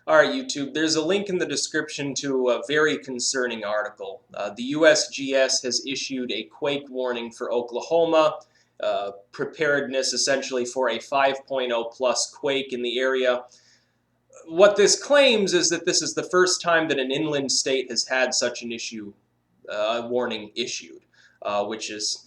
All right, YouTube, there's a link in the description to a very concerning article. The USGS has issued a quake warning for Oklahoma, preparedness essentially for a 5.0 plus quake in the area. What this claims is that this is the first time that an inland state has had such an warning issued, which is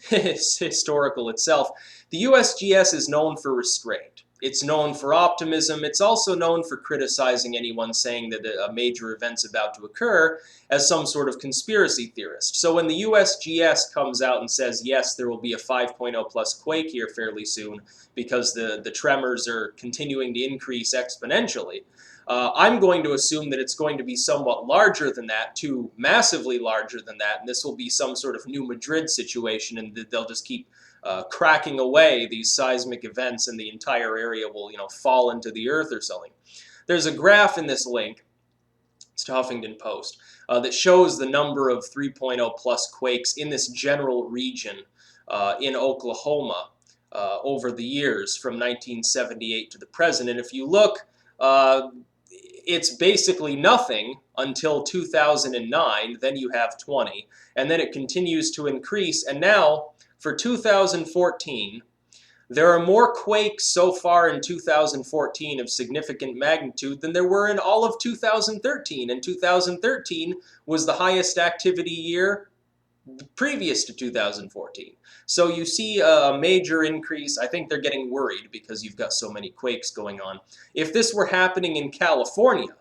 historical itself. The USGS is known for restraint. It's known for optimism. It's also known for criticizing anyone saying that a major event's about to occur as some sort of conspiracy theorist. So when the USGS comes out and says, yes, there will be a 5.0 plus quake here fairly soon because the tremors are continuing to increase exponentially, I'm going to assume that it's going to be somewhat larger than that, to massively larger than that, and this will be some sort of New Madrid situation, and they'll just keep cracking away these seismic events, and the entire area will, fall into the earth or something. There's a graph in this link, it's to Huffington Post, that shows the number of 3.0 plus quakes in this general region in Oklahoma over the years from 1978 to the present. And if you look, it's basically nothing until 2009, then you have 20, and then it continues to increase, and now for 2014, there are more quakes so far in 2014 of significant magnitude than there were in all of 2013, and 2013 was the highest activity year previous to 2014. So you see a major increase. I think they're getting worried because you've got so many quakes going on. If this were happening in California,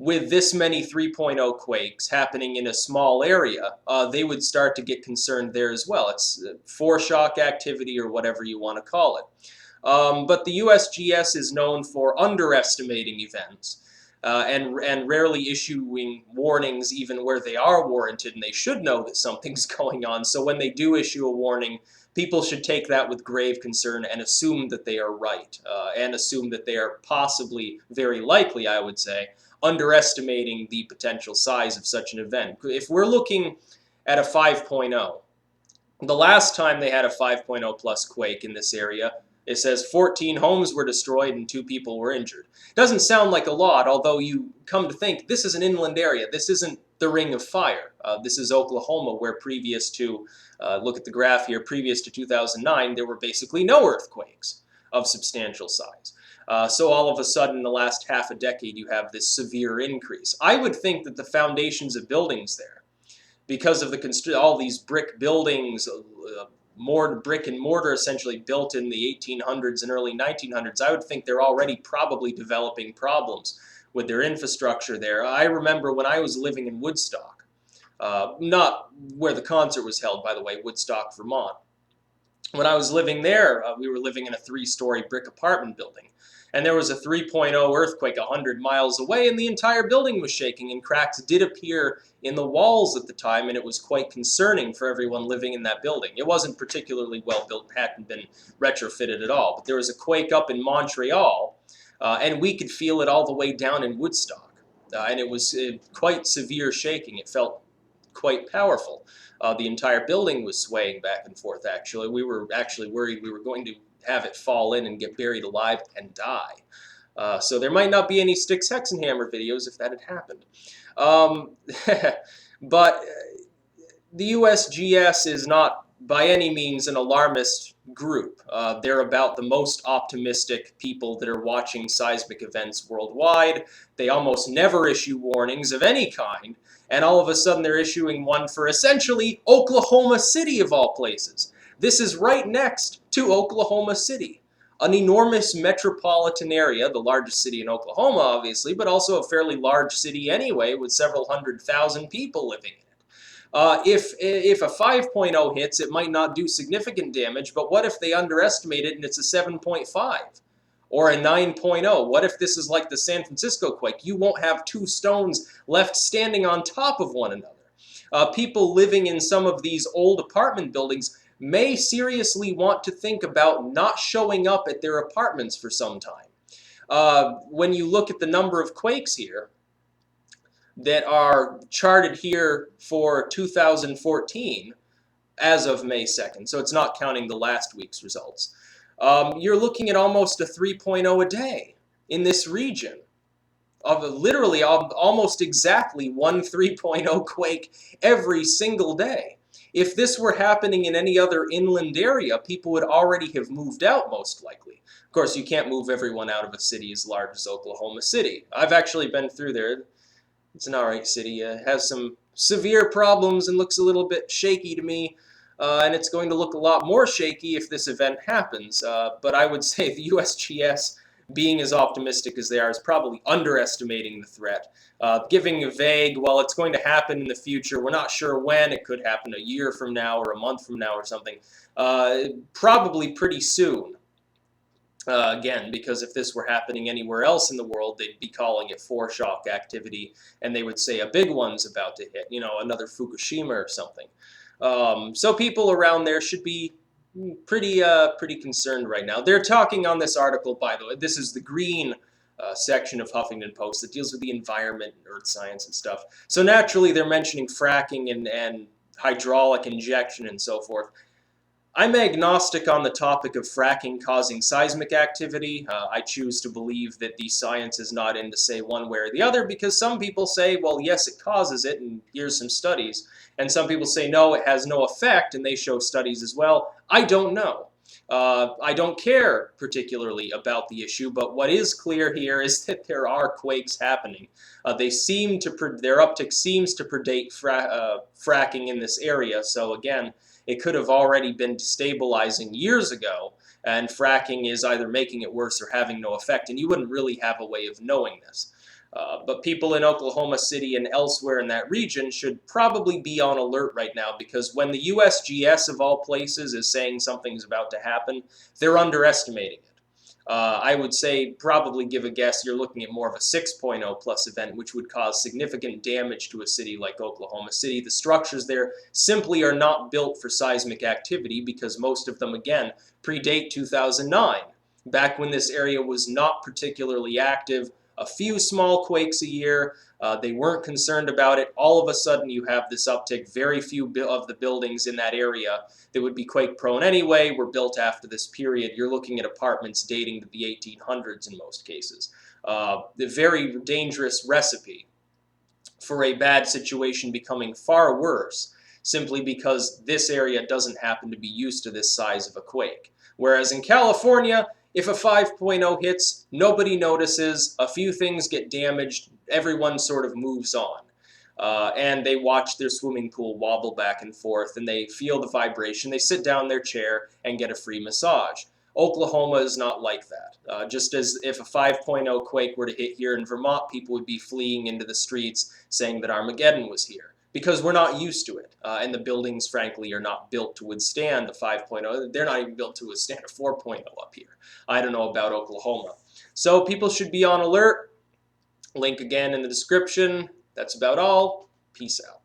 with this many 3.0 quakes happening in a small area, they would start to get concerned there as well. It's foreshock activity or whatever you want to call it. But the USGS is known for underestimating events and rarely issuing warnings even where they are warranted, and they should know that something's going on. So when they do issue a warning, people should take that with grave concern and assume that they are right, and assume that they are possibly, very likely, I would say, underestimating the potential size of such an event. If we're looking at a 5.0, the last time they had a 5.0 plus quake in this area, it says 14 homes were destroyed and 2 people were injured. Doesn't sound like a lot, although you come to think this is an inland area. This isn't the Ring of Fire. This is Oklahoma, where previous to, look at the graph here, previous to 2009, there were basically no earthquakes of substantial size. So all of a sudden, in the last half a decade, you have this severe increase. I would think that the foundations of buildings there, because of all these brick buildings, brick and mortar essentially built in the 1800s and early 1900s, I would think they're already probably developing problems with their infrastructure there. I remember when I was living in Woodstock, not where the concert was held, by the way, Woodstock, Vermont. When I was living there, we were living in a 3-story brick apartment building. And there was a 3.0 earthquake 100 miles away, and the entire building was shaking, and cracks did appear in the walls at the time, and it was quite concerning for everyone living in that building. It wasn't particularly well built, hadn't been retrofitted at all, but there was a quake up in Montreal, and we could feel it all the way down in Woodstock. And it was quite severe shaking. It felt quite powerful. The entire building was swaying back and forth, actually. We were actually worried we were going to have it fall in and get buried alive and die. So there might not be any Styx Hexenhammer videos if that had happened. But the USGS is not by any means an alarmist group. They're about the most optimistic people that are watching seismic events worldwide. They almost never issue warnings of any kind, and all of a sudden they're issuing one for essentially Oklahoma City of all places. This is right next to Oklahoma City, an enormous metropolitan area, the largest city in Oklahoma, obviously, but also a fairly large city anyway, with several 100,000 people living in it. If a 5.0 hits, it might not do significant damage, but what if they underestimate it and it's a 7.5? Or a 9.0? What if this is like the San Francisco quake? You won't have 2 stones left standing on top of one another. People living in some of these old apartment buildings may seriously want to think about not showing up at their apartments for some time. When you look at the number of quakes here that are charted here for 2014 as of May 2nd, so it's not counting the last week's results, you're looking at almost a 3.0 a day in this region. of literally almost exactly one 3.0 quake every single day. If this were happening in any other inland area, people would already have moved out, most likely. Of course, you can't move everyone out of a city as large as Oklahoma City. I've actually been through there. It's an alright city. It has some severe problems and looks a little bit shaky to me. And it's going to look a lot more shaky if this event happens. But I would say the USGS, being as optimistic as they are, is probably underestimating the threat. Giving a vague, well, it's going to happen in the future. We're not sure when. It could happen a year from now or a month from now or something. Probably pretty soon. Again, because if this were happening anywhere else in the world, they'd be calling it foreshock activity, and they would say a big one's about to hit, another Fukushima or something. So people around there should be pretty concerned right now. They're talking on this article, by the way. This is the green section of Huffington Post that deals with the environment and earth science and stuff. So naturally, they're mentioning fracking and hydraulic injection and so forth. I'm agnostic on the topic of fracking causing seismic activity. I choose to believe that the science is not in to say one way or the other, because some people say, well, yes, it causes it, and here's some studies. And some people say, no, it has no effect, and they show studies as well. I don't know. I don't care particularly about the issue, but what is clear here is that there are quakes happening. Their uptick seems to predate fracking in this area, so again, it could have already been destabilizing years ago, and fracking is either making it worse or having no effect, and you wouldn't really have a way of knowing this. But people in Oklahoma City and elsewhere in that region should probably be on alert right now, because when the USGS of all places is saying something's about to happen, they're underestimating it. I would say probably give a guess you're looking at more of a 6.0 plus event, which would cause significant damage to a city like Oklahoma City. The structures there simply are not built for seismic activity because most of them, again, predate 2009, back when this area was not particularly active. A few small quakes a year. They weren't concerned about it. All of a sudden, you have this uptick. Very few of the buildings in that area that would be quake-prone anyway were built after this period. You're looking at apartments dating to the 1800s in most cases. A very dangerous recipe for a bad situation becoming far worse, simply because this area doesn't happen to be used to this size of a quake. Whereas in California, if a 5.0 hits, nobody notices, a few things get damaged, everyone sort of moves on. And they watch their swimming pool wobble back and forth, and they feel the vibration. They sit down in their chair and get a free massage. Oklahoma is not like that. Just as if a 5.0 quake were to hit here in Vermont, people would be fleeing into the streets saying that Armageddon was here, because we're not used to it. And the buildings, frankly, are not built to withstand the 5.0. They're not even built to withstand a 4.0 up here. I don't know about Oklahoma. So people should be on alert. Link again in the description. That's about all. Peace out.